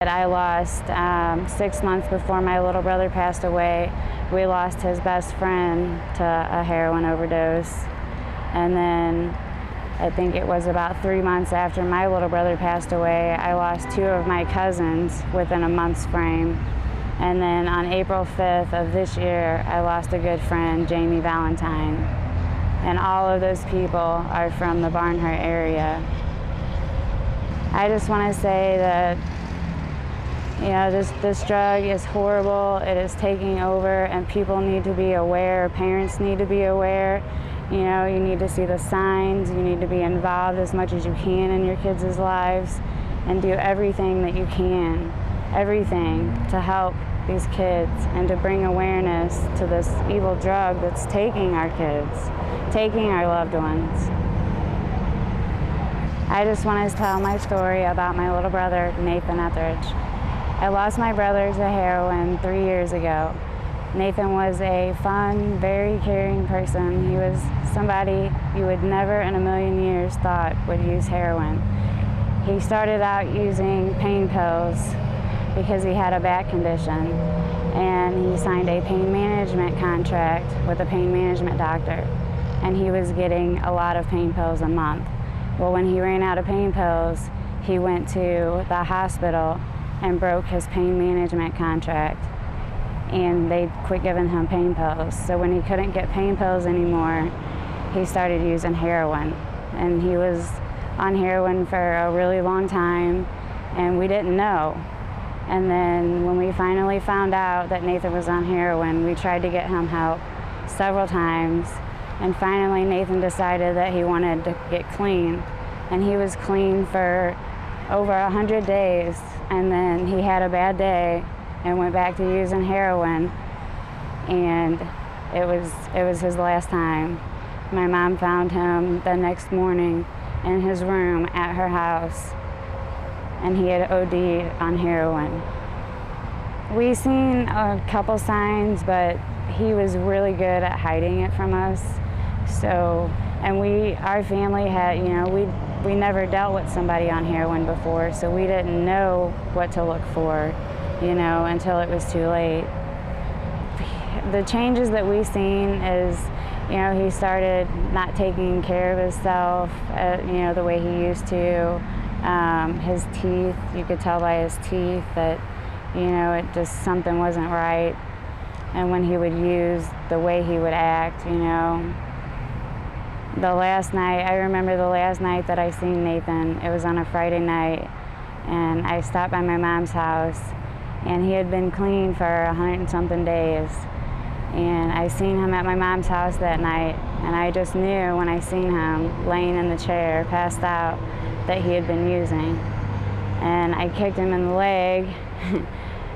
I lost 6 months before my little brother passed away. We lost his best friend to a heroin overdose. And then I think it was about 3 months after my little brother passed away, I lost 2 of my cousins within a month's frame. And then on April 5th of this year, I lost a good friend, Jamie Valentine. And all of those people are from the Barnhart area. I just want to say that this drug is horrible. It is taking over, and people need to be aware. Parents need to be aware. You need to see the signs. You need to be involved as much as you can in your kids' lives and do everything that you can, everything to help these kids and to bring awareness to this evil drug that's taking our kids, taking our loved ones. I just want to tell my story about my little brother, Nathan Etheridge. I lost my brother to heroin 3 years ago. Nathan was a fun, very caring person. He was somebody you would never in a million years thought would use heroin. He started out using pain pills because he had a back condition, and he signed a pain management contract with a pain management doctor, and he was getting a lot of pain pills a month. Well, when he ran out of pain pills, he went to the hospital and broke his pain management contract, and they quit giving him pain pills. So when he couldn't get pain pills anymore, he started using heroin, and he was on heroin for a really long time, and we didn't know. And then when we finally found out that Nathan was on heroin, we tried to get him help several times, and finally Nathan decided that he wanted to get clean, and he was clean for over 100 days, and then he had a bad day and went back to using heroin, and it was his last time. My mom found him the next morning in his room at her house, and he had OD'd on heroin. We seen a couple signs, but he was really good at hiding it from us. So, and our family had, we never dealt with somebody on heroin before, so we didn't know what to look for, until it was too late. The changes that we've seen is, he started not taking care of himself, the way he used to. His teeth, you could tell by his teeth that, something wasn't right. And when he would use, the way he would act, I remember the last night that I seen Nathan, it was on a Friday night, and I stopped by my mom's house, and he had been clean for 100 and something days. And I seen him at my mom's house that night, and I just knew when I seen him laying in the chair, passed out, that he had been using. And I kicked him in the leg,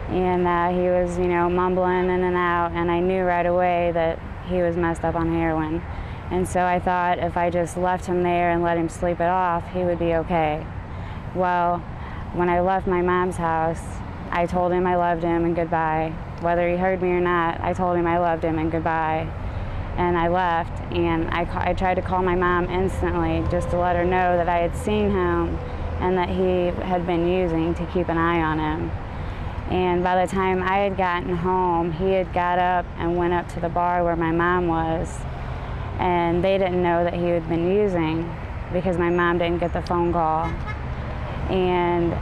and he was, mumbling in and out, and I knew right away that he was messed up on heroin. And so I thought if I just left him there and let him sleep it off, he would be okay. Well, when I left my mom's house, I told him I loved him and goodbye. Whether he heard me or not, I told him I loved him and goodbye. And I left, and I tried to call my mom instantly just to let her know that I had seen him and that he had been using, to keep an eye on him. And by the time I had gotten home, he had got up and went up to the bar where my mom was, and they didn't know that he had been using because my mom didn't get the phone call. And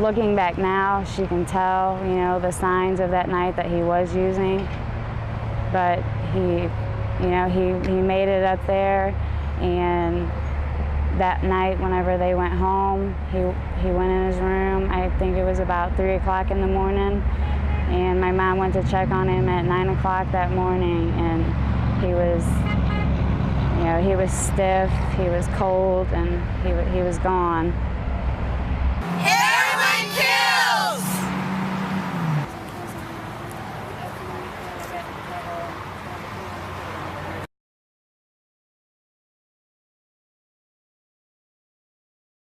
looking back now, she can tell, the signs of that night that he was using. But he made it up there, and that night, whenever they went home, he went in his room. I think it was about 3 o'clock in the morning, and my mom went to check on him at 9 o'clock that morning, and he was stiff, he was cold, and he was gone.